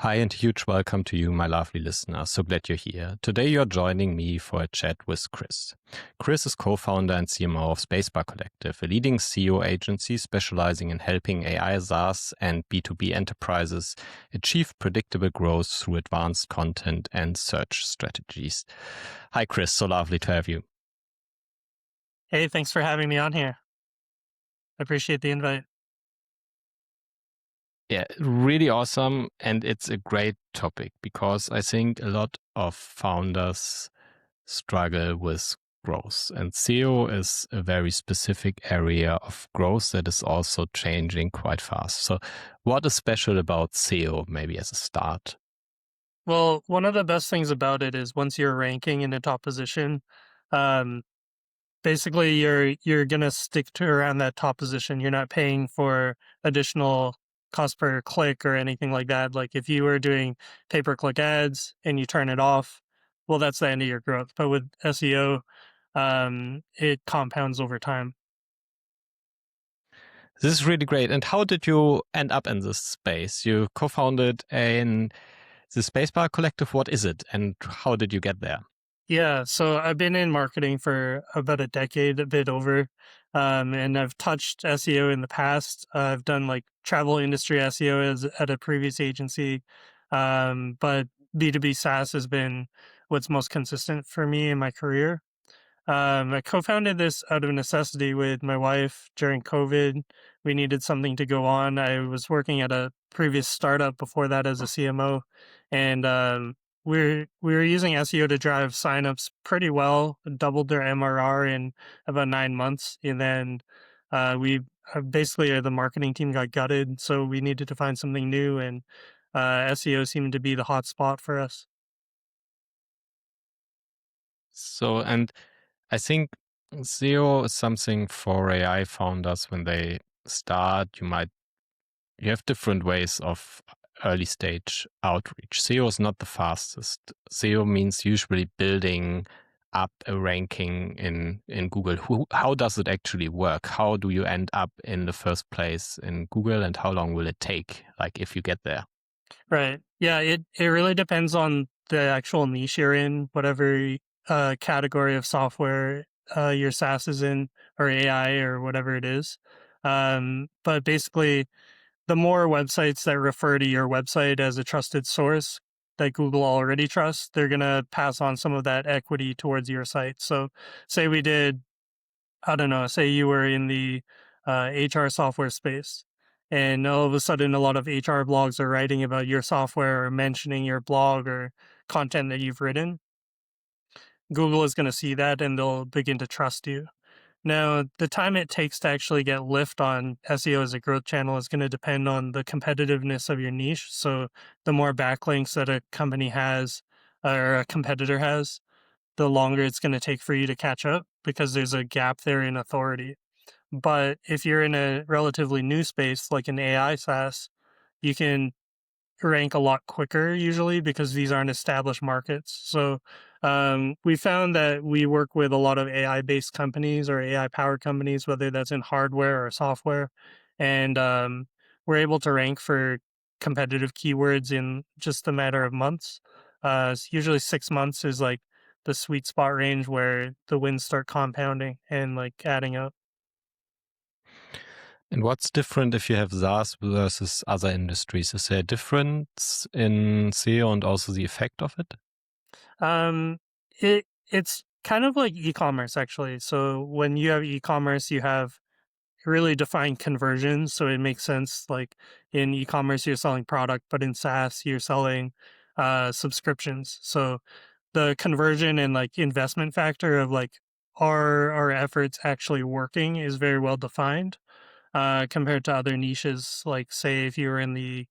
Hi and huge welcome to you, my lovely listener. So glad you're here. Today you're joining me for a chat with Chris. Chris is co-founder and CMO of Spacebar Collective, a leading SEO agency specializing in helping AI SaaS and B2B enterprises achieve predictable growth through advanced content and search strategies. Hi, Chris. So lovely to have you. Hey, thanks for having me on here. I appreciate the invite. Yeah, really awesome. And it's a great topic because I think a lot of founders struggle with growth. And SEO is a very specific area of growth that is also changing quite fast. So what is special about SEO, maybe as a start? Well, one of the best things about it is once you're ranking in a top position, um, basically you're gonna stick to around that top position. You're not paying for additional cost per click or anything like that. Like if you were doing pay-per-click ads and you turn it off, well, that's the end of your growth. But with SEO, it compounds over time. This is really great. And how did you end up in this space? You co-founded the Spacebar Collective. What is it and how did you get there? Yeah, so I've been in marketing for about a decade, a bit over, and I've touched SEO in the past. I've done like travel industry SEO at a previous agency, but B2B SaaS has been what's most consistent for me in my career. I co-founded this out of necessity with my wife during COVID. We needed something to go on. I was working at a previous startup before that as a CMO, and we were using SEO to drive signups pretty well. Doubled their MRR in about 9 months, and then we basically the marketing team got gutted, so we needed to find something new, and SEO seemed to be the hot spot for us. So, and I think SEO is something for AI founders when they start. You have different ways of early stage outreach. SEO is not the fastest. SEO means usually building up a ranking in Google. How does it actually work? How do you end up in the first place in Google and how long will it take, like if you get there? Right. Yeah, it really depends on the actual niche you're in, whatever category of software your SaaS is in, or AI, or whatever it is. But basically, the more websites that refer to your website as a trusted source that Google already trusts, they're gonna pass on some of that equity towards your site. So, say we did, I don't know, say you were in the HR software space, and all of a sudden a lot of HR blogs are writing about your software or mentioning your blog or content that you've written. Google is going to see that and they'll begin to trust you. Now, the time it takes to actually get lift on SEO as a growth channel is going to depend on the competitiveness of your niche. So, the more backlinks that a company has or a competitor has, the longer it's going to take for you to catch up because there's a gap there in authority. But if you're in a relatively new space like an AI SaaS, you can rank a lot quicker usually because these aren't established markets. So we found that we work with a lot of AI based companies or AI powered companies, whether that's in hardware or software. And we're able to rank for competitive keywords in just a matter of months. Usually 6 months is like the sweet spot range where the wins start compounding and like adding up. And what's different if you have SaaS versus other industries? Is there a difference in SEO and also the effect of it? Um, it's kind of like e-commerce actually. So when you have e-commerce, you have really defined conversions. So it makes sense. Like in e-commerce, you're selling product, but in SaaS, you're selling subscriptions. So the conversion and like investment factor of like are our efforts actually working is very well defined compared to other niches. Like say if you were in the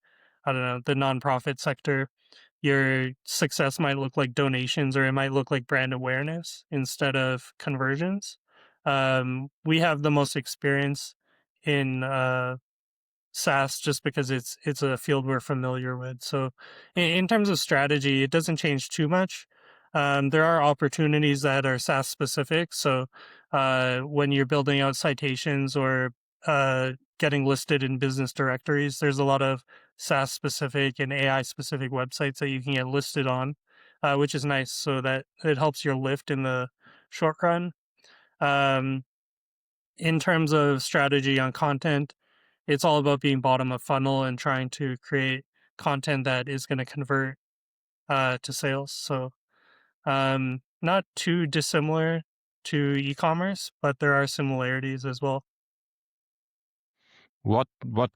I don't know the nonprofit sector, your success might look like donations or it might look like brand awareness instead of conversions. We have the most experience in SaaS just because it's a field we're familiar with. So in terms of strategy, it doesn't change too much. There are opportunities that are SaaS specific. So when you're building out citations or getting listed in business directories. There's a lot of SaaS specific and AI specific websites that you can get listed on, which is nice. So that it helps your lift in the short run. Um, in terms of strategy on content, it's all about being bottom of funnel and trying to create content that is going to convert to sales. So not too dissimilar to e-commerce, but there are similarities as well. What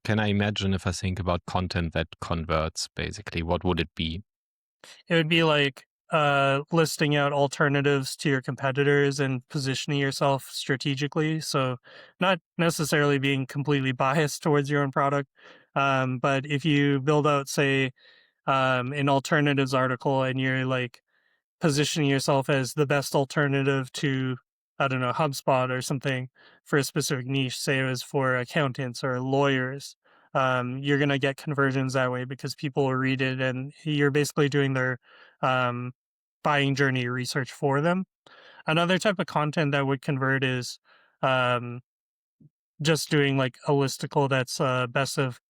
can I imagine if I think about content that converts, basically? What would it be? It would be like listing out alternatives to your competitors and positioning yourself strategically. So, not necessarily being completely biased towards your own product, but if you build out, say, an alternatives article and you're like positioning yourself as the best alternative to, I don't know, HubSpot or something for a specific niche, say it was for accountants or lawyers, you're going to get conversions that way because people will read it and you're basically doing their um, buying journey research for them. Another type of content that would convert is um, just doing like a listicle that's best of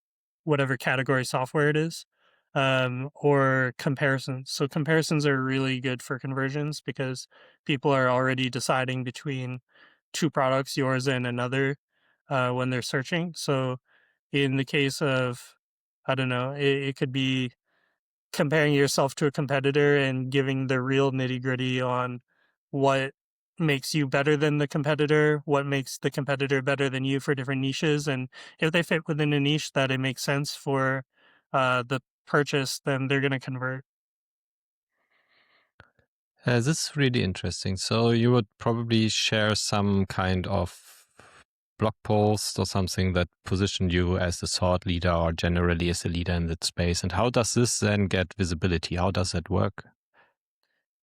whatever category software it is, or comparisons. So comparisons are really good for conversions because people are already deciding between two products, yours and another, when they're searching. So in the case of, I don't know, it could be comparing yourself to a competitor and giving the real nitty gritty on what makes you better than the competitor, what makes the competitor better than you for different niches. And if they fit within a niche that it makes sense for the purchase, then they're going to convert. This is really interesting. So you would probably share some kind of blog post or something that positioned you as the thought leader or generally as a leader in that space. And how does this then get visibility? How does that work?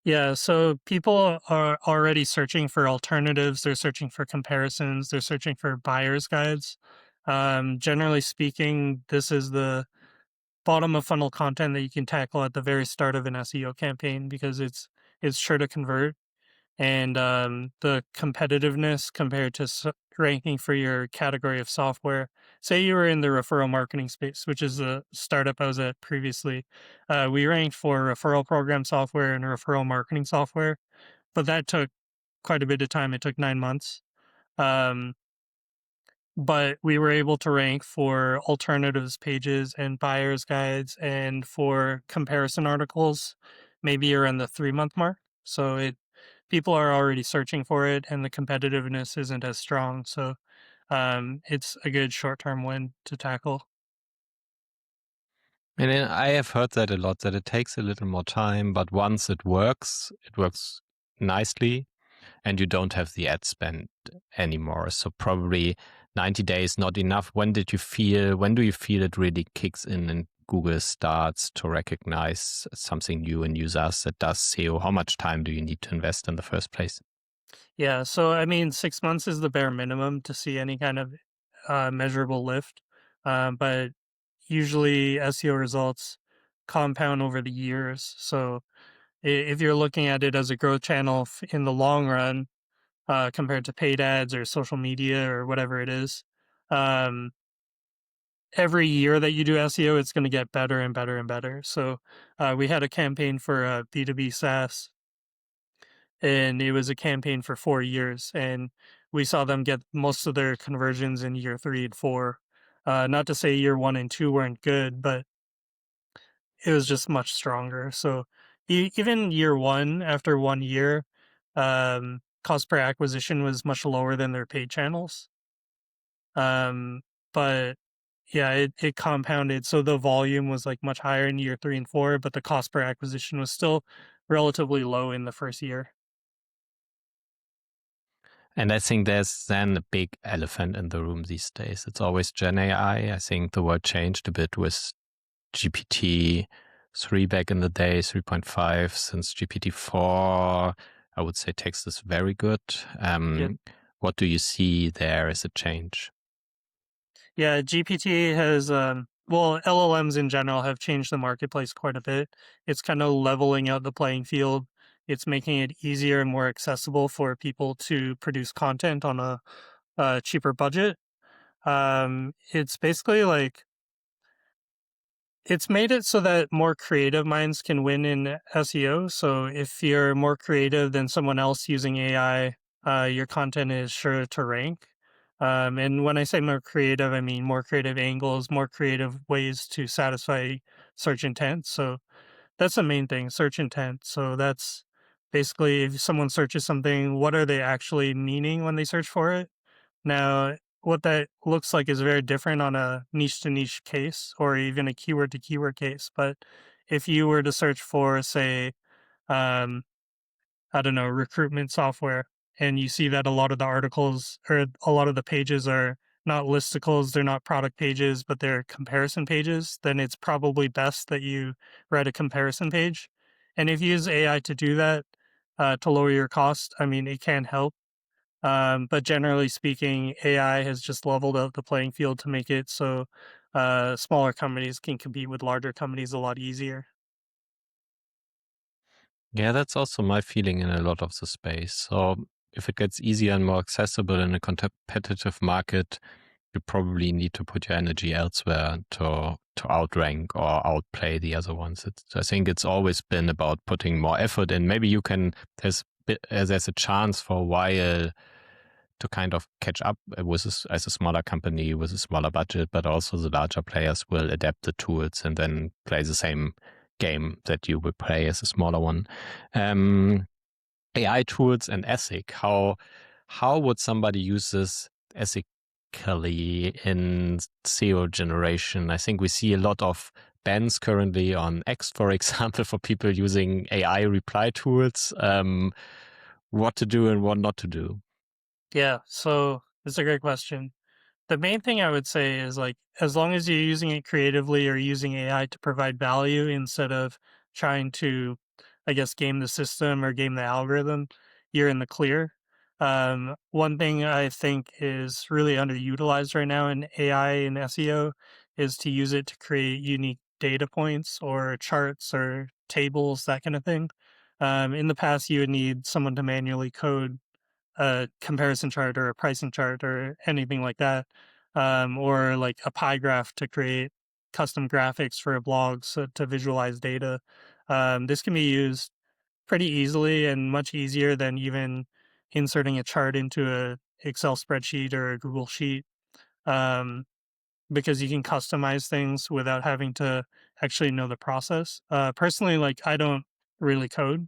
Yeah, so people are already searching for alternatives. They're searching for comparisons. They're searching for buyer's guides. Generally speaking, this is the bottom of funnel content that you can tackle at the very start of an SEO campaign because it's sure to convert, and the competitiveness compared to ranking for your category of software. Say you were in the referral marketing space, which is a startup I was at previously. We ranked for referral program software and referral marketing software, but that took quite a bit of time. It took 9 months. Um, but we were able to rank for alternatives pages and buyer's guides and for comparison articles maybe around the 3 month mark. So people are already searching for it and the competitiveness isn't as strong. So it's a good short term win to tackle. And then I have heard that a lot, that it takes a little more time, but once it works nicely and you don't have the ad spend anymore. So probably 90 days not enough. When do you feel it really kicks in and Google starts to recognize something new and use us that does SEO? How much time do you need to invest in the first place? Yeah. So, I mean, 6 months is the bare minimum to see any kind of measurable lift. But usually SEO results compound over the years. So, if you're looking at it as a growth channel in the long run, compared to paid ads or social media or whatever it is, um, every year that you do SEO, it's going to get better and better and better. So we had a campaign for B2B SaaS, and it was a campaign for 4 years. And we saw them get most of their conversions in year 3 and 4. Not to say year 1 and 2 weren't good, but it was just much stronger. So even year one, after 1 year, cost per acquisition was much lower than their paid channels. Um, but yeah, it compounded. So the volume was like much higher in year 3 and 4, but the cost per acquisition was still relatively low in the first year. And I think there's then a big elephant in the room these days. It's always Gen AI. I think the world changed a bit with GPT 3 back in the day, 3.5. Since GPT 4, I would say text is very good. Yep. What do you see there as a change? Yeah, GPT has, well, LLMs in general have changed the marketplace quite a bit. It's kind of leveling out the playing field. It's making it easier and more accessible for people to produce content on a cheaper budget. It's basically like it's made it so that more creative minds can win in SEO. So if you're more creative than someone else using AI, your content is sure to rank. And when I say more creative, I mean more creative angles, more creative ways to satisfy search intent. So that's the main thing, search intent. So that's basically if someone searches something, what are they actually meaning when they search for it? Now, what that looks like is very different on a niche to niche case or even a keyword to keyword case. But if you were to search for, say, um, I don't know, recruitment software, and you see that a lot of the articles or a lot of the pages are not listicles, they're not product pages, but they're comparison pages, then it's probably best that you write a comparison page. And if you use AI to do that, to lower your cost, I mean, it can help. But generally speaking, AI has just leveled out the playing field to make it so smaller companies can compete with larger companies a lot easier. Yeah, that's also my feeling in a lot of the space. So if it gets easier and more accessible in a competitive market, you probably need to put your energy elsewhere to outrank or outplay the other ones. I think it's always been about putting more effort in. Maybe you can there's a chance for a while to kind of catch up with as a smaller company with a smaller budget, but also the larger players will adapt the tools and then play the same game that you would play as a smaller one. Um, AI tools and ethic. How would somebody use this ethically in SEO generation? I think we see a lot of bans currently on X, for example, for people using AI reply tools. What to do and what not to do. Yeah, so it's a great question. The main thing I would say is like as long as you're using it creatively or using AI to provide value instead of trying to, I guess, game the system or game the algorithm, you're in the clear. One thing I think is really underutilized right now in AI and SEO is to use it to create unique data points or charts or tables, that kind of thing. In the past, you would need someone to manually code a comparison chart or a pricing chart or anything like that, or like a pie graph to create custom graphics for a blog so to visualize data. This can be used pretty easily and much easier than even inserting a chart into a Excel spreadsheet or a Google sheet, um, because you can customize things without having to actually know the process. Personally, like I don't really code,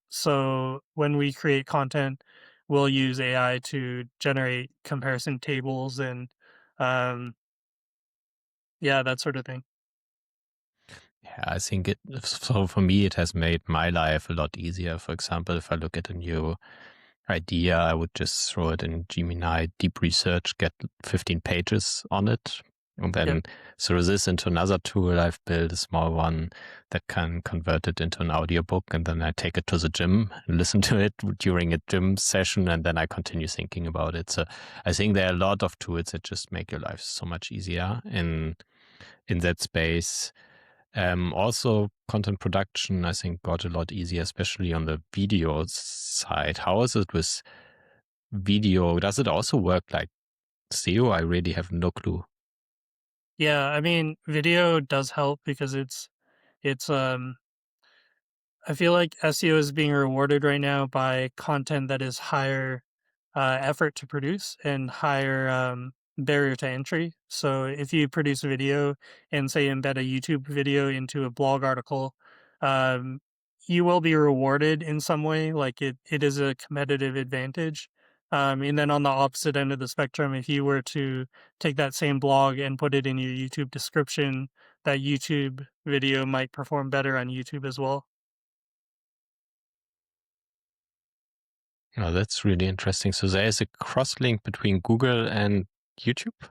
so when we create content, we'll use AI to generate comparison tables and, um, yeah, that sort of thing. Yeah, I think so for me, it has made my life a lot easier. For example, if I look at a new idea, I would just throw it in Gemini, deep research, get 15 pages on it, and Yep. then throw this into another tool I've built, a small one that can convert it into an audiobook. And then I take it to the gym and listen to it during a gym session. And then I continue thinking about it. So I think there are a lot of tools that just make your life so much easier in that space. Also, content production, I think, got a lot easier, especially on the video side. How is it with video? Does it also work like SEO? I really have no clue. Yeah, I mean, video does help because it's I feel like SEO is being rewarded right now by content that is higher effort to produce and higher barrier to entry. So if you produce a video and say embed a YouTube video into a blog article, um, you will be rewarded in some way. Like it is a competitive advantage. And then on the opposite end of the spectrum, if you were to take that same blog and put it in your YouTube description, that YouTube video might perform better on YouTube as well. Oh, that's really interesting. So there is a cross link between Google and YouTube.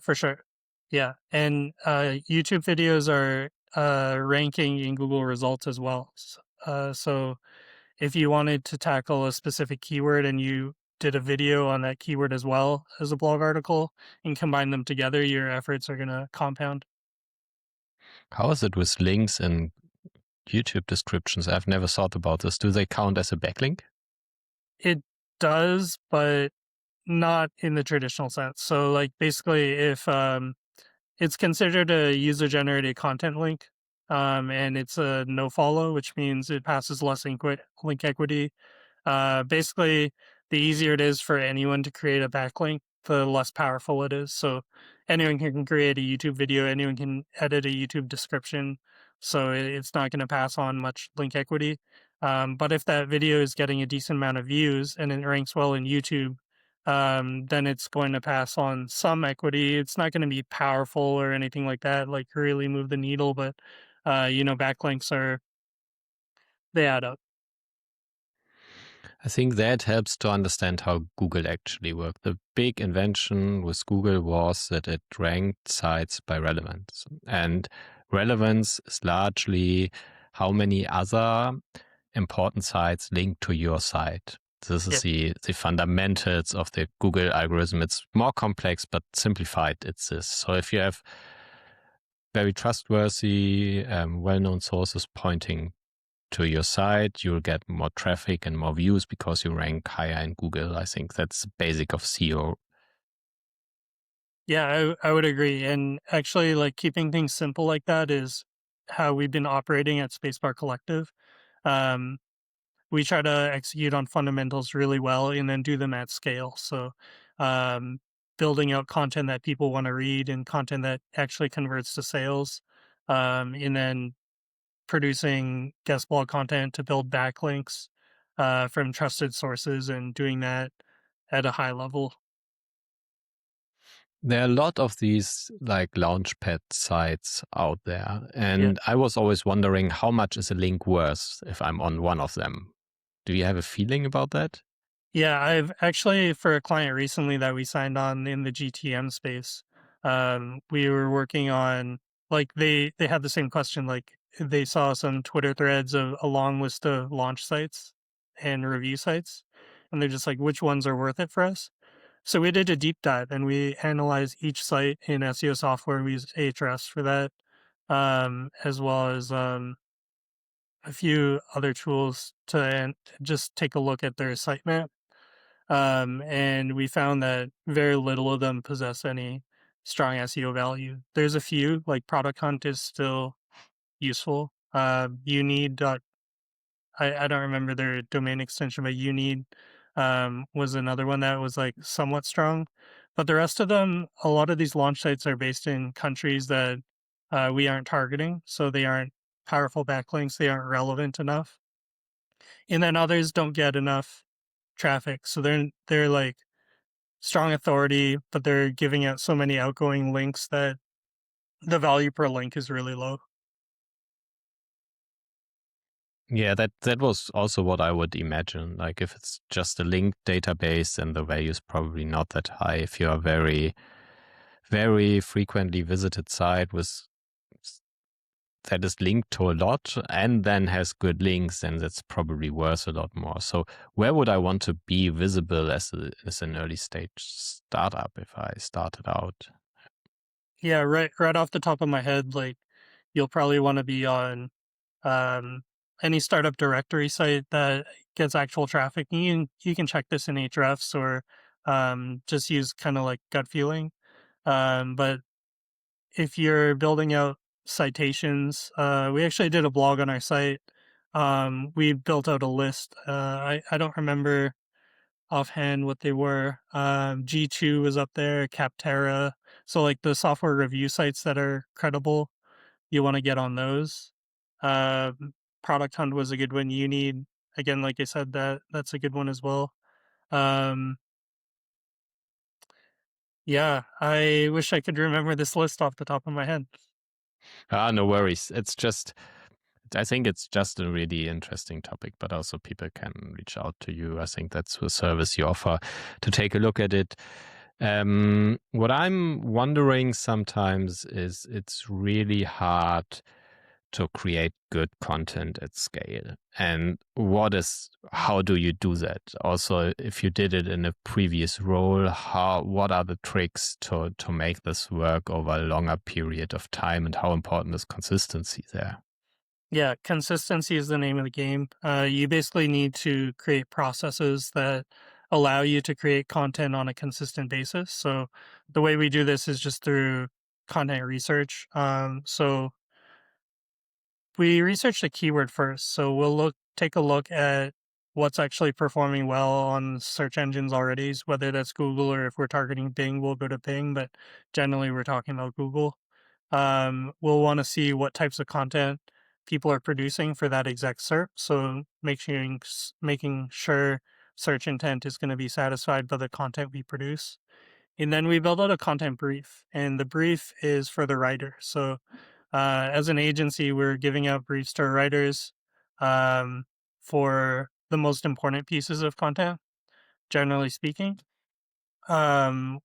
For sure. Yeah, and, YouTube videos are, ranking in Google results as well. So if you wanted to tackle a specific keyword and you did a video on that keyword as well as a blog article and combine them together, your efforts are gonna compound. How is it with links and YouTube descriptions? I've never thought about this. Do they count as a backlink? It does, but not in the traditional sense. So like basically if it's considered a user-generated content link, and it's a no-follow, which means it passes less link equity. Basically, the easier it is for anyone to create a backlink, the less powerful it is. So anyone can create a YouTube video, anyone can edit a YouTube description. So it's not going to pass on much link equity. But if that video is getting a decent amount of views and it ranks well in YouTube, then it's going to pass on some equity. It's not going to be powerful or anything like that, like really move the needle. But backlinks they add up. I think that helps to understand how Google actually worked. The big invention with Google was that it ranked sites by relevance. And relevance is largely how many other important sites link to your site. This is the fundamentals of the Google algorithm. It's more complex, but simplified, it's this. So if you have very trustworthy, well-known sources pointing to your site, you'll get more traffic and more views because you rank higher in Google. I think that's the basic of SEO. Yeah, I would agree. And actually, like keeping things simple like that is how we've been operating at Spacebar Collective. Um, we try to execute on fundamentals really well and then do them at scale. So, um, building out content that people want to read and content that actually converts to sales, and then producing guest blog content to build backlinks from trusted sources and doing that at a high level. There are a lot of these like Launchpad sites out there. Yeah. And I was always wondering how much is a link worth if I'm on one of them. Do you have a feeling about that? Yeah, I've actually, for a client recently that we signed on in the GTM space, we were working on, like, they had the same question, like they saw some Twitter threads of a long list of launch sites and review sites, and they're just like, which ones are worth it for us? So we did a deep dive and we analyzed each site in SEO software. We used Ahrefs for that, as well as a few other tools to just take a look at their sitemap. And we found that very little of them possess any strong SEO value. There's a few, like Product Hunt is still useful. You need I don't remember their domain extension, but you need was another one that was like somewhat strong. But the rest of them, a lot of these launch sites are based in countries that we aren't targeting, so they aren't powerful backlinks. They aren't relevant enough, and then others don't get enough traffic, so they're like strong authority, but they're giving out so many outgoing links that the value per link is really low. Yeah, that was also what I would imagine. Like if it's just a linked database, then the value is probably not that high. If you're a very, very frequently visited site with that is linked to a lot and then has good links, then that's probably worth a lot more. So where would I want to be visible as an early stage startup if I started out? Yeah, right off the top of my head, like you'll probably want to be on um, any startup directory site that gets actual traffic. You can check this in Ahrefs or just use kind of like gut feeling. But if you're building out citations, we actually did a blog on our site. We built out a list. I don't remember offhand what they were. G2 was up there, Capterra. So like the software review sites that are credible, you want to get on those. Product Hunt was a good one. You need, again, like I said, that's a good one as well. Um, yeah, I wish I could remember this list off the top of my head. No worries. I think it's just a really interesting topic, but also people can reach out to you. I think that's the service you offer to take a look at it. What I'm wondering sometimes is it's really hard to create good content at scale. And how do you do that? Also, if you did it in a previous role, what are the tricks to make this work over a longer period of time, and how important is consistency there? Yeah, consistency is the name of the game. You basically need to create processes that allow you to create content on a consistent basis. So the way we do this is just through content research. So we research the keyword first. So we'll take a look at what's actually performing well on search engines already, whether that's Google or if we're targeting Bing, we'll go to Bing, but generally we're talking about Google. We'll want to see what types of content people are producing for that exact SERP. So making sure search intent is going to be satisfied by the content we produce. And then we build out a content brief, and the brief is for the writer. So as an agency, we're giving out briefs to our writers for the most important pieces of content, generally speaking.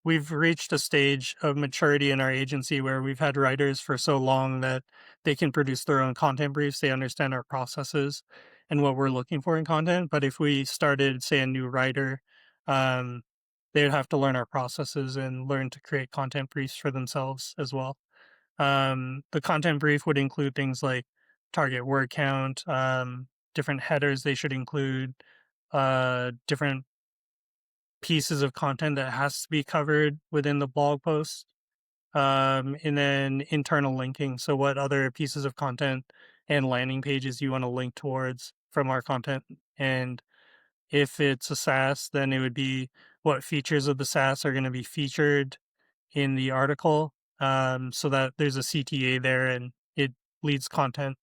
We've reached a stage of maturity in our agency where we've had writers for so long that they can produce their own content briefs. They understand our processes and what we're looking for in content. But if we started, say, a new writer, um, they would have to learn our processes and learn to create content briefs for themselves as well. The content brief would include things like target word count, different headers they should include, different pieces of content that has to be covered within the blog post, and then internal linking. So, what other pieces of content and landing pages you want to link towards from our content. And if it's a SaaS, then it would be what features of the SaaS are going to be featured in the article, so that there's a CTA there and it leads content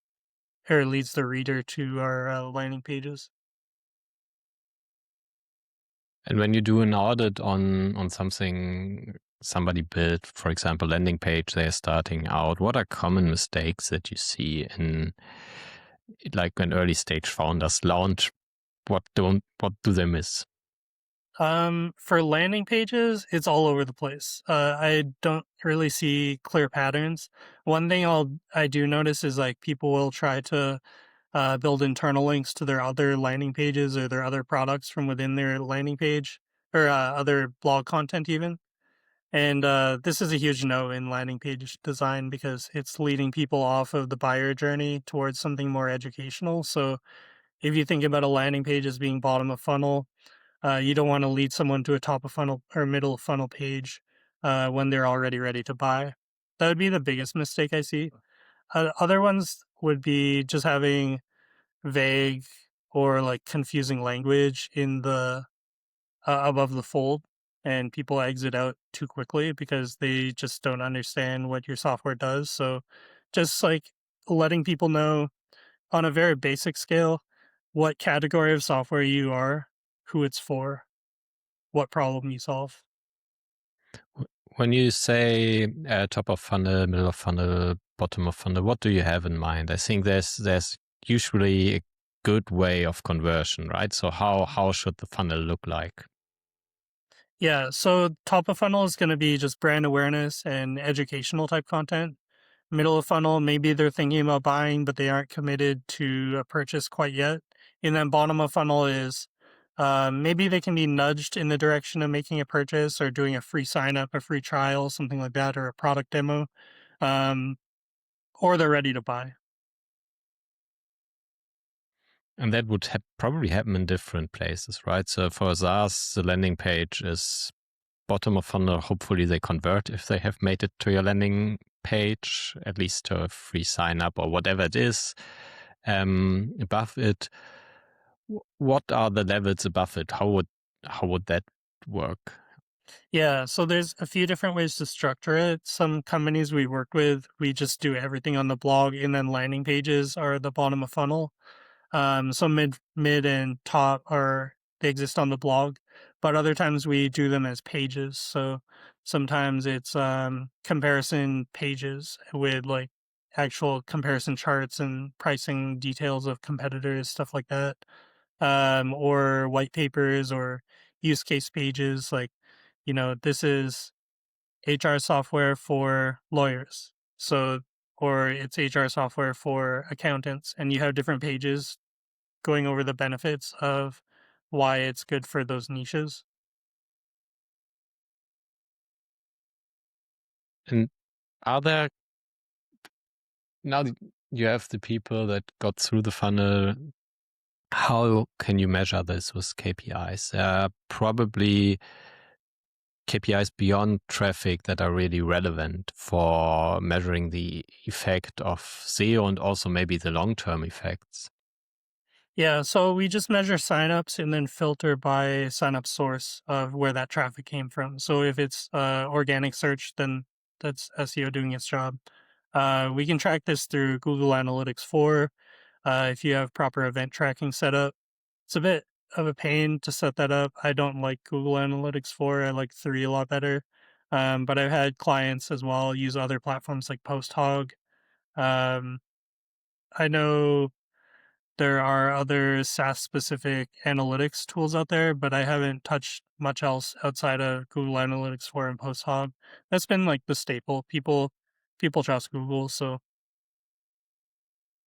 or leads the reader to our landing pages. And when you do an audit on something somebody built, for example, landing page, they're starting out, what are common mistakes that you see in, like, when early stage founders launch? What do they miss? For landing pages, it's all over the place. I don't really see clear patterns. One thing I do notice is like people will try to build internal links to their other landing pages or their other products from within their landing page or other blog content even. And this is a huge no in landing page design because it's leading people off of the buyer journey towards something more educational. So if you think about a landing page as being bottom of funnel, you don't want to lead someone to a top of funnel or middle of funnel page when they're already ready to buy. That would be the biggest mistake I see. Other ones would be just having vague or like confusing language in the above the fold, and people exit out too quickly because they just don't understand what your software does. So just like letting people know on a very basic scale what category of software you are, who it's for, what problem you solve. When you say top of funnel, middle of funnel, bottom of funnel, what do you have in mind? I think there's usually a good way of conversion, right? So how should the funnel look like? Yeah, so top of funnel is going to be just brand awareness and educational type content. Middle of funnel, maybe they're thinking about buying, but they aren't committed to a purchase quite yet. And then bottom of funnel is maybe they can be nudged in the direction of making a purchase or doing a free sign up, a free trial, something like that, or a product demo, um, or they're ready to buy. And that would probably happen in different places, right? So for SaaS, the landing page is bottom of funnel. Hopefully they convert if they have made it to your landing page, at least to a free sign up or whatever it is. Above it, what are the levels above it? How would that work? Yeah, so there's a few different ways to structure it. Some companies we work with, we just do everything on the blog, and then landing pages are the bottom of funnel. So mid, and top are they exist on the blog, but other times we do them as pages. So sometimes it's comparison pages with like actual comparison charts and pricing details of competitors, stuff like that, or white papers or use case pages. Like, this is HR software for lawyers. So, or it's HR software for accountants, and you have different pages going over the benefits of why it's good for those niches. And are there, now you have the people that got through the funnel, How can you measure this with KPIs? There are probably KPIs beyond traffic that are really relevant for measuring the effect of SEO and also maybe the long-term effects. Yeah, so we just measure signups and then filter by signup source of where that traffic came from. So if it's organic search, then that's SEO doing its job. We can track this through Google Analytics 4 if you have proper event tracking set up. It's a bit of a pain to set that up. I don't like Google Analytics 4. I like 3 a lot better. But I've had clients as well use other platforms like PostHog. Um, I know there are other SaaS specific analytics tools out there, but I haven't touched much else outside of Google Analytics 4 and PostHog. That's been like the staple. People trust Google, so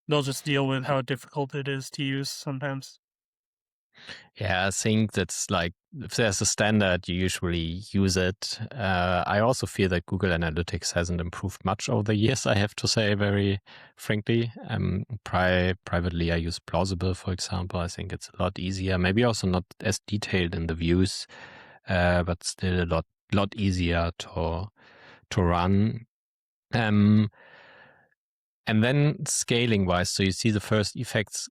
they'll just deal with how difficult it is to use sometimes. Yeah, I think that's like, if there's a standard, you usually use it. I also feel that Google Analytics hasn't improved much over the years, I have to say, very frankly. Privately, I use Plausible, for example. I think it's a lot easier, maybe also not as detailed in the views, but still a lot easier to run. And then scaling wise, so you see the first effects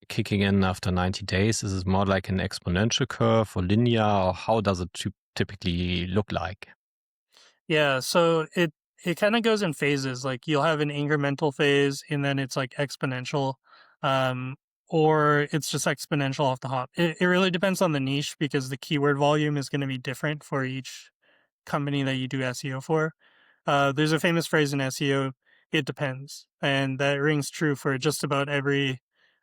kicking in after 90 days. Is it more like an exponential curve or linear, or how does it typically look like? Yeah, so it kind of goes in phases. Like you'll have an incremental phase and then it's like exponential. Um, or it's just exponential off the hop. It really depends on the niche because the keyword volume is going to be different for each company that you do SEO for. There's a famous phrase in SEO, it depends. And that rings true for just about every,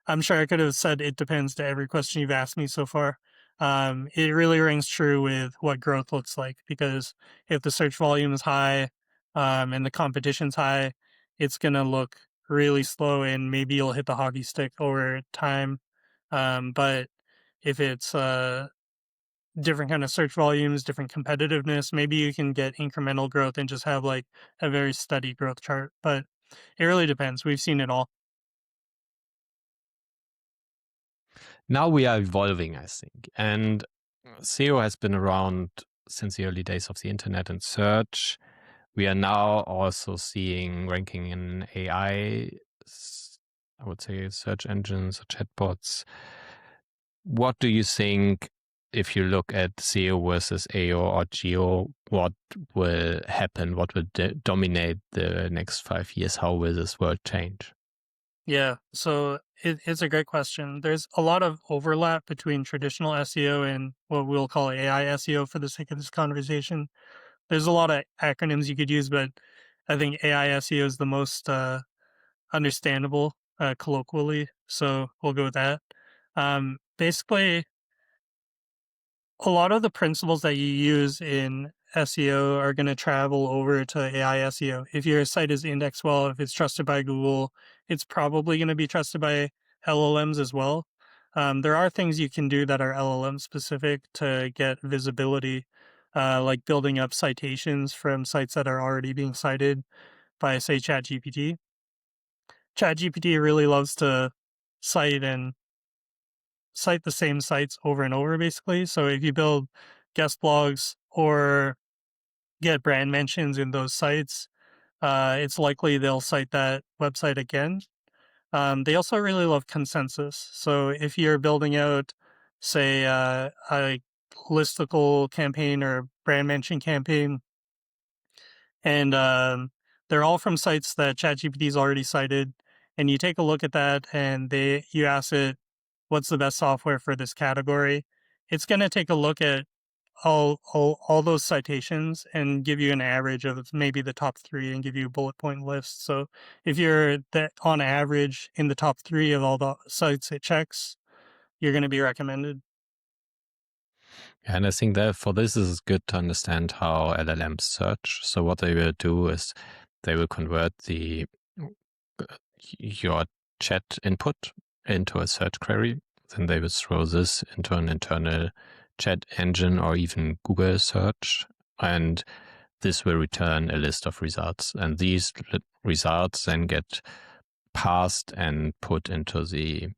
I'm sure I could have said it depends to every question you've asked me so far. It really rings true with what growth looks like because if the search volume is high and the competition's high, it's going to look really slow and maybe you'll hit the hockey stick over time. But if it's different kind of search volumes, different competitiveness, maybe you can get incremental growth and just have like a very steady growth chart. But it really depends. We've seen it all. Now we are evolving, I think. And SEO has been around since the early days of the internet and search. We are now also seeing ranking in AI, I would say search engines or chatbots. What do you think, if you look at SEO versus AO or GEO, what will happen? What will dominate the next 5 years? How will this world change? Yeah. So it's a great question. There's a lot of overlap between traditional SEO and what we'll call AI SEO for the sake of this conversation. There's a lot of acronyms you could use, but I think AI SEO is the most understandable colloquially. So we'll go with that. Basically, a lot of the principles that you use in SEO are going to travel over to AI SEO. If your site is indexed well, if it's trusted by Google, it's probably going to be trusted by LLMs as well. There are things you can do that are LLM specific to get visibility, like building up citations from sites that are already being cited by, say, Chat GPT. Chat GPT really loves to cite and cite the same sites over and over, basically. So if you build guest blogs or get brand mentions in those sites, it's likely they'll cite that website again. They also really love consensus. So if you're building out, say, a listicle campaign or brand mention campaign, and they're all from sites that ChatGPT's already cited, and you take a look at that and you ask it, what's the best software for this category? It's going to take a look at all those citations and give you an average of maybe the top 3 and give you a bullet point list. So if you're that on average in the top 3 of all the sites it checks, you're going to be recommended. And I think that for this is good to understand how LLMs search. So what they will do is they will convert your chat input into a search query. Then they will throw this into an internal chat engine or even Google search. And this will return a list of results. And these results then get parsed and put into the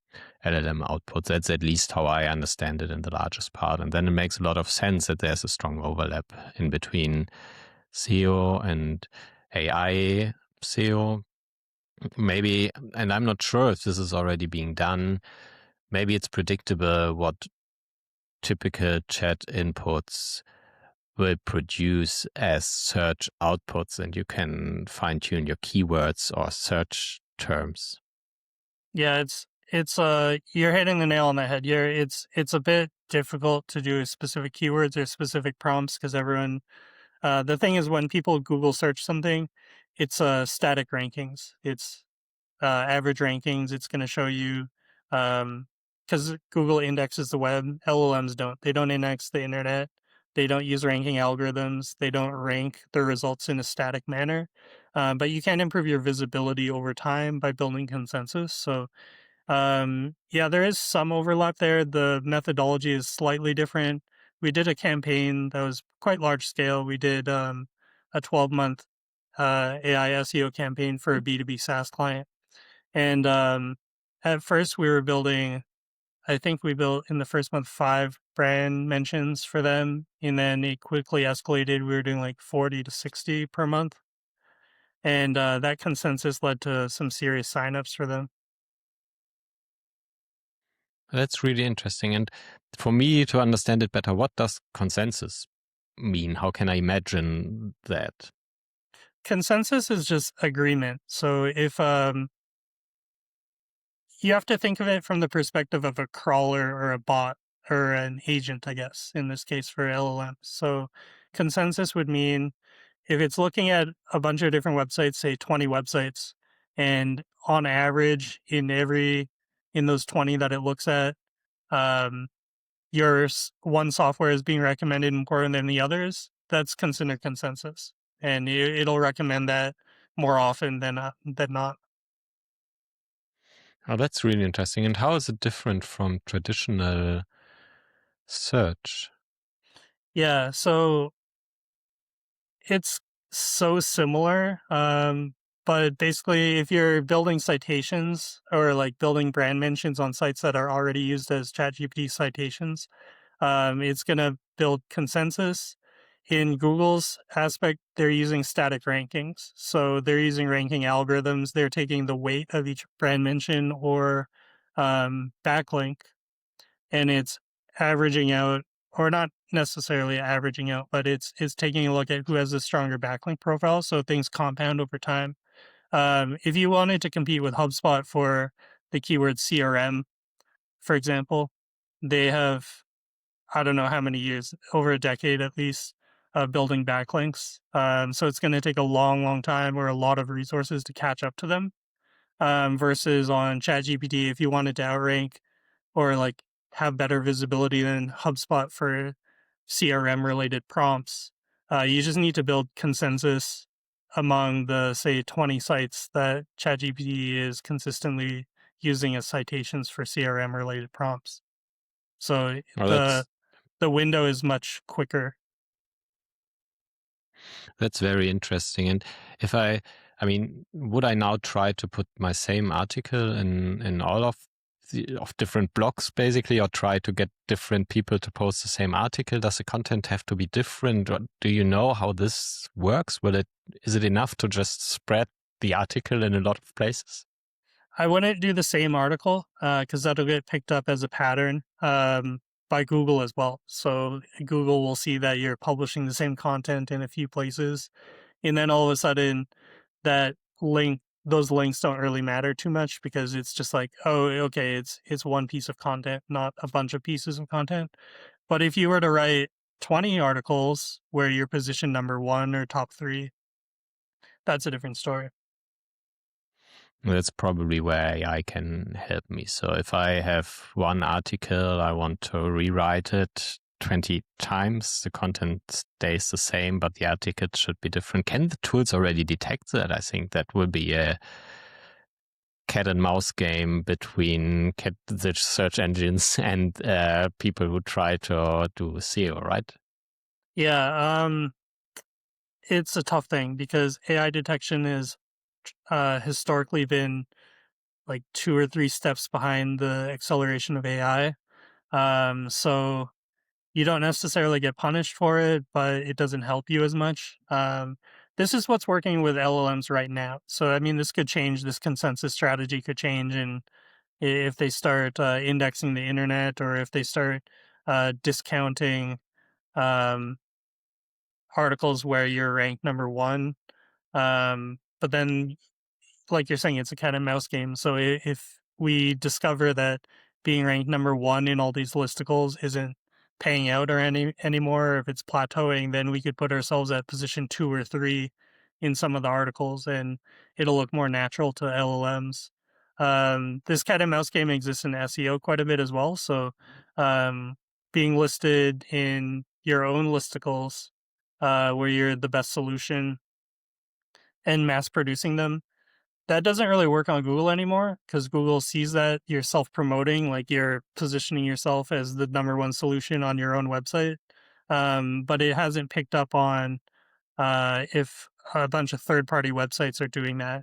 LLM output. That's at least how I understand it in the largest part. And then it makes a lot of sense that there's a strong overlap in between SEO and AI SEO. Maybe, and I'm not sure if this is already being done, maybe it's predictable what typical chat inputs will produce as search outputs, and you can fine tune your keywords or search terms. Yeah, it's you're hitting the nail on the head. It's a bit difficult to do specific keywords or specific prompts because everyone. The thing is, when people Google search something, it's static rankings. It's average rankings. It's going to show you because Google indexes the web. LLMs don't. They don't index the internet. They don't use ranking algorithms. They don't rank the results in a static manner. But you can improve your visibility over time by building consensus. So yeah, there is some overlap there. The methodology is slightly different. We did a campaign that was quite large scale. We did a 12-month AI SEO campaign for a B2B SaaS client. And at first we were building, I think we built in the first month 5 brand mentions for them. And then it quickly escalated. We were doing like 40 to 60 per month. And that consensus led to some serious signups for them. That's really interesting. And for me to understand it better, what does consensus mean? How can I imagine that? Consensus is just agreement. So if you have to think of it from the perspective of a crawler or a bot or an agent, I guess, in this case for LLMs. So consensus would mean if it's looking at a bunch of different websites, say 20 websites, and on average in those 20 that it looks at, um, one software is being recommended more than the others, that's considered consensus. And it'll recommend that more often than not. Oh, that's really interesting. And how is it different from traditional search? Yeah, so it's so similar. But basically, if you're building citations or like building brand mentions on sites that are already used as ChatGPT citations, it's going to build consensus. In Google's aspect, they're using static rankings. So they're using ranking algorithms. They're taking the weight of each brand mention or backlink, and it's averaging out, or not necessarily averaging out, but it's taking a look at who has a stronger backlink profile. So things compound over time. If you wanted to compete with HubSpot for the keyword CRM, for example, they have, I don't know how many years, over a decade at least, of building backlinks. So it's going to take a long, long time or a lot of resources to catch up to them. Versus on ChatGPT, if you wanted to outrank or like have better visibility than HubSpot for CRM related prompts, you just need to build consensus among the, say, 20 sites that ChatGPT is consistently using as citations for CRM related prompts. So Oh, the window is much quicker. that's very interesting. And if I mean, would I now try to put my same article in all of different blogs basically, or try to get different people to post the same article? Does the content have to be different? Or do you know how this works? Is it enough to just spread the article in a lot of places? I wouldn't do the same article because that'll get picked up as a pattern by Google as well. So Google will see that you're publishing the same content in a few places, and then all of a sudden that those links don't really matter too much because it's just like, oh, okay, it's one piece of content, not a bunch of pieces of content. But if you were to write 20 articles where you're position number 1 or top 3, that's a different story. That's probably where AI can help me. So if I have one article, I want to rewrite it 20 times, the content stays the same, but the article should be different. Can the tools already detect that? I think that will be a cat and mouse game between the search engines and people who try to do SEO, right? Yeah, it's a tough thing because AI detection is historically been like 2 or 3 steps behind the acceleration of AI. So you don't necessarily get punished for it, but it doesn't help you as much. This is what's working with LLMs right now. So, I mean, this could change. This consensus strategy could change, and if they start indexing the internet, or if they start discounting um, articles where you're ranked number one. But then, like you're saying, it's a cat and mouse game. So if we discover that being ranked number one in all these listicles isn't paying out or anymore, if it's plateauing, then we could put ourselves at position 2 or 3 in some of the articles, and it'll look more natural to LLMs. This cat and mouse game exists in SEO quite a bit as well. So um, being listed in your own listicles, where you're the best solution, and mass producing them, that doesn't really work on Google anymore, because Google sees that you're self-promoting, like you're positioning yourself as the number one solution on your own website. But it hasn't picked up on if a bunch of third-party websites are doing that.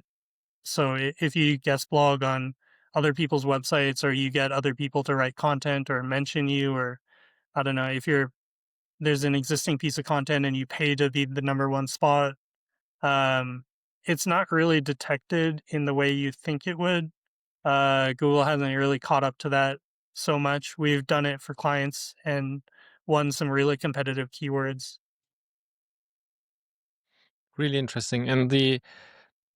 So if you guest blog on other people's websites, or you get other people to write content or mention you, or I don't know, if there's an existing piece of content and you pay to be the number one spot, um, it's not really detected in the way you think it would. Google hasn't really caught up to that so much. We've done it for clients and won some really competitive keywords. Really interesting. And the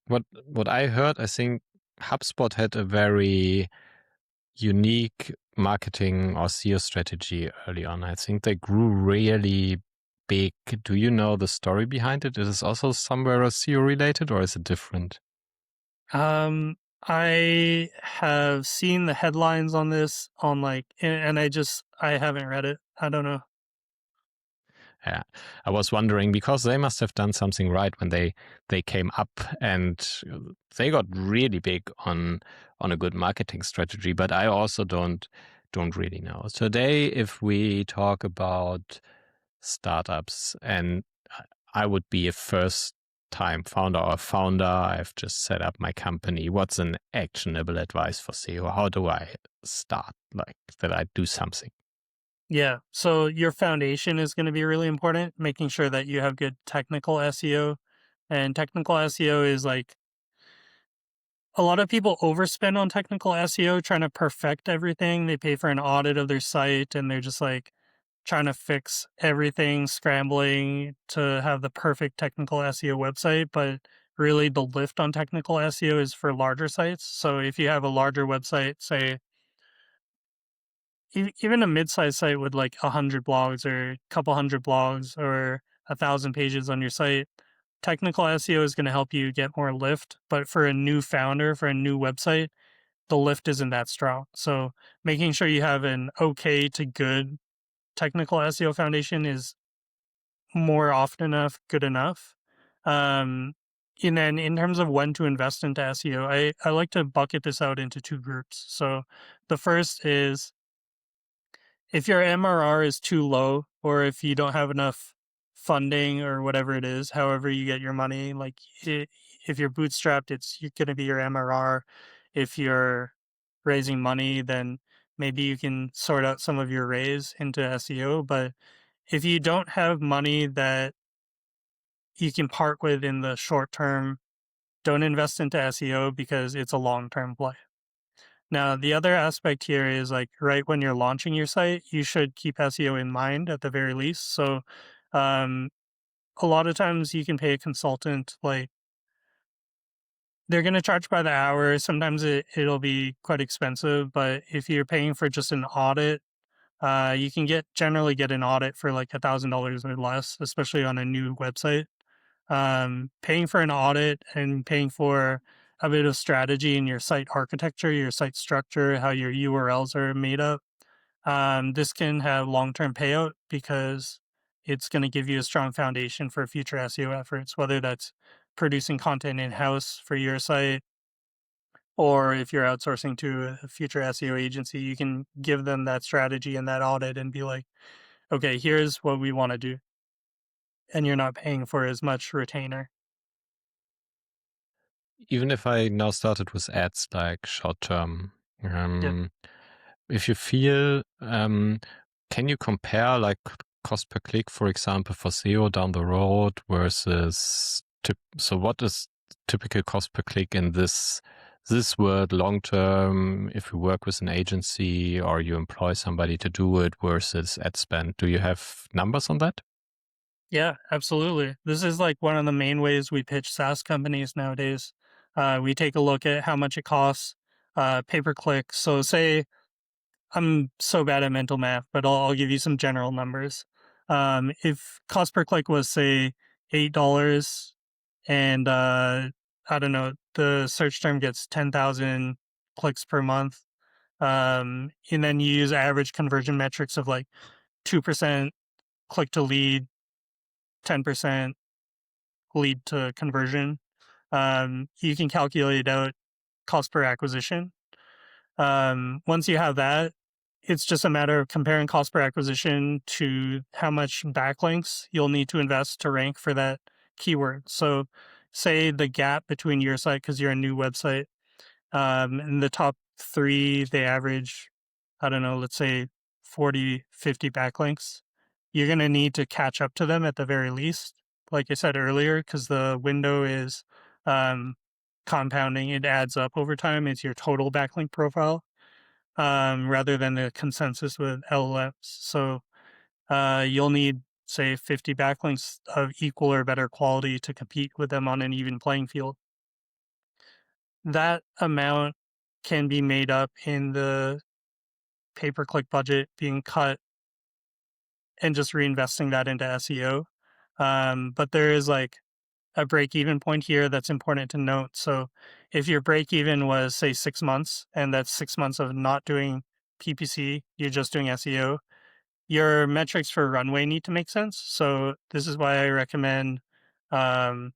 what I heard, I think HubSpot had a very unique marketing or SEO strategy early on. I think they grew really big. Do you know the story behind it? Is this also somewhere SEO related, or is it different? Um, I have seen the headlines on this on like, and I haven't read it. I don't know. Yeah, I was wondering because they must have done something right when they came up and they got really big on a good marketing strategy. But I also don't really know. Today, if we talk about startups, and I would be a first time founder or founder, I've just set up my company. What's an actionable advice for SEO? How do I start? Like that I do something. Yeah. So your foundation is going to be really important, making sure that you have good technical SEO. And technical SEO is like, a lot of people overspend on technical SEO trying to perfect everything. They pay for an audit of their site, and they're just like trying to fix everything, scrambling to have the perfect technical SEO website. But really, the lift on technical SEO is for larger sites. So if you have a larger website, say even a mid-sized site with like 100 blogs or a couple hundred blogs or 1,000 pages on your site, technical SEO is going to help you get more lift. But for a new founder, for a new website, the lift isn't that strong. So making sure you have an okay to good technical SEO foundation is more often enough good enough. Um, and then in terms of when to invest into SEO, I like to bucket this out into 2 groups. So the first is, if your MRR is too low, or if you don't have enough funding or whatever it is, however you get your money, like if you're bootstrapped, it's going to be your MRR. If you're raising money, then maybe you can sort out some of your raise into SEO. But if you don't have money that you can part with in the short term, don't invest into SEO, because it's a long term play. Now, the other aspect here is like right when you're launching your site, you should keep SEO in mind at the very least. So, um, a lot of times you can pay a consultant, like they're going to charge by the hour. Sometimes it'll be quite expensive, but if you're paying for just an audit, you can generally get an audit for like $1,000 or less, especially on a new website. Paying for an audit and paying for a bit of strategy in your site architecture, your site structure, how your URLs are made up. This can have long-term payout, because it's going to give you a strong foundation for future SEO efforts, whether that's producing content in-house for your site, or if you're outsourcing to a future SEO agency, you can give them that strategy and that audit and be like, okay, here's what we want to do. And you're not paying for as much retainer. even if I now started with ads like short term, Yeah. if you feel, can you compare like cost per click, for example, for SEO down the road versus so what is typical cost per click in this world long term if you work with an agency or you employ somebody to do it versus ad spend? Do you have numbers on that? Yeah, absolutely. This is like one of the main ways we pitch SaaS companies nowadays. We take a look at how much it costs, pay per click. So say I'm so bad at mental math, but I'll give you some general numbers. If cost per click was say $8 and I don't know, the search term gets 10,000 clicks per month, and then you use average conversion metrics of like 2% click to lead, 10% lead to conversion. You can calculate out cost per acquisition. Once you have that, it's just a matter of comparing cost per acquisition to how much backlinks you'll need to invest to rank for that keyword. So, say the gap between your site, because you're a new website, and the top three, they average, I don't know, let's say 40, 50 backlinks. You're going to need to catch up to them at the very least. Like I said earlier, because the window is um, compounding, it adds up over time. It's your total backlink profile rather than the consensus with LLMs. So you'll need, say, 50 backlinks of equal or better quality to compete with them on an even playing field. That amount can be made up in the pay-per-click budget being cut and just reinvesting that into SEO. But there is like a break-even point here that's important to note. So if your break-even was, say, 6 months, and that's 6 months of not doing PPC, you're just doing SEO, your metrics for runway need to make sense. So this is why I recommend um,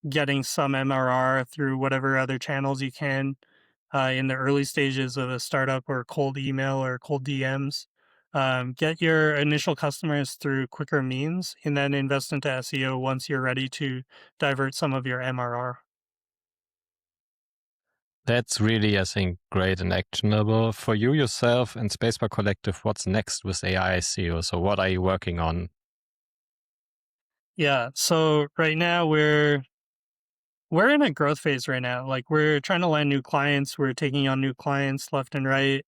getting some MRR through whatever other channels you can in the early stages of a startup or cold email or cold DMs. Get your initial customers through quicker means and then invest into SEO once you're ready to divert some of your MRR. That's really, I think, great and actionable. For you yourself and Spacebar Collective, what's next with AI SEO? So what are you working on? Yeah. So right now we're in a growth phase right now. Like we're trying to land new clients. We're taking on new clients left and right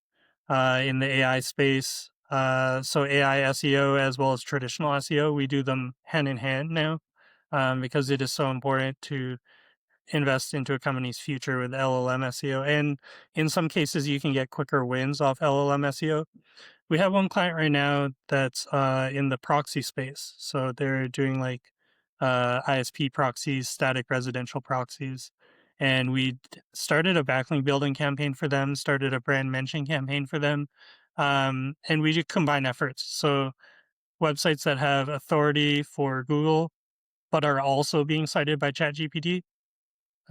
in the AI space. So AI SEO as well as traditional SEO, we do them hand in hand now because it is so important to invest into a company's future with LLM SEO. And in some cases, you can get quicker wins off LLM SEO. We have one client right now that's in the proxy space. So they're doing like ISP proxies, static residential proxies. And we started a backlink building campaign for them, started a brand mention campaign for them. And we combine efforts. So websites that have authority for Google, but are also being cited by ChatGPT.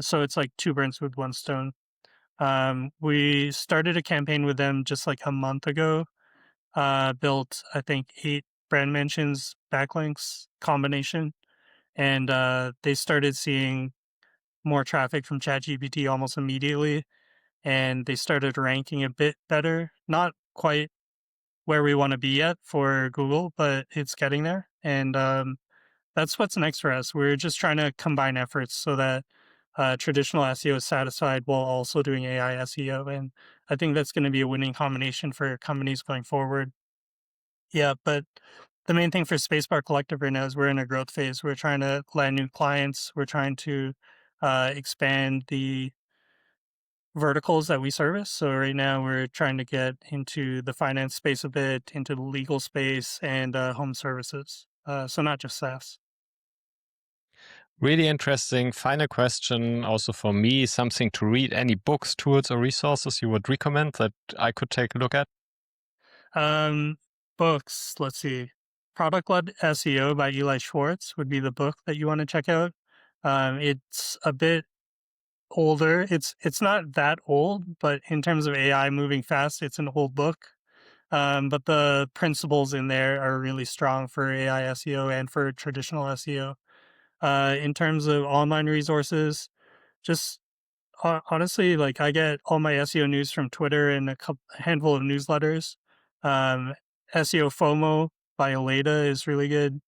So it's like two birds with one stone. We started a campaign with them just like a month ago, built, I think, 8 brand mentions, backlinks combination. And they started seeing more traffic from ChatGPT almost immediately. And they started ranking a bit better. Not quite where we want to be yet for Google, but it's getting there. And that's what's next for us. We're just trying to combine efforts so that traditional SEO is satisfied while also doing AI SEO. And I think that's going to be a winning combination for companies going forward. Yeah, but the main thing for Spacebar Collective right now is we're in a growth phase. We're trying to land new clients. We're trying to expand the verticals that we service. So right now we're trying to get into the finance space a bit, into the legal space, and home services. So not just SaaS. Really interesting. Final question also for me, something to read, any books, tools, or resources you would recommend that I could take a look at? Um, Books, let's see. Product-Led SEO by Eli Schwartz would be the book that you want to check out. It's a bit older. It's not that old, but in terms of AI moving fast, it's an old book. But the principles in there are really strong for AI SEO and for traditional SEO. In terms of online resources, just honestly, like I get all my SEO news from Twitter and a handful of newsletters. SEO FOMO by Aleda is really good.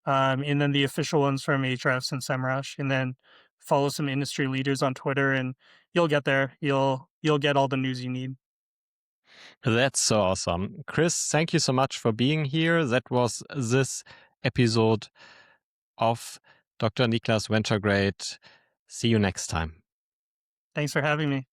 And then the official ones from Ahrefs and SEMrush, and then follow some industry leaders on Twitter, and you'll get there. You'll get all the news you need. That's so awesome. Chris, thank you so much for being here. That was this episode of Dr. Niklas Venture Grade. See you next time. Thanks for having me.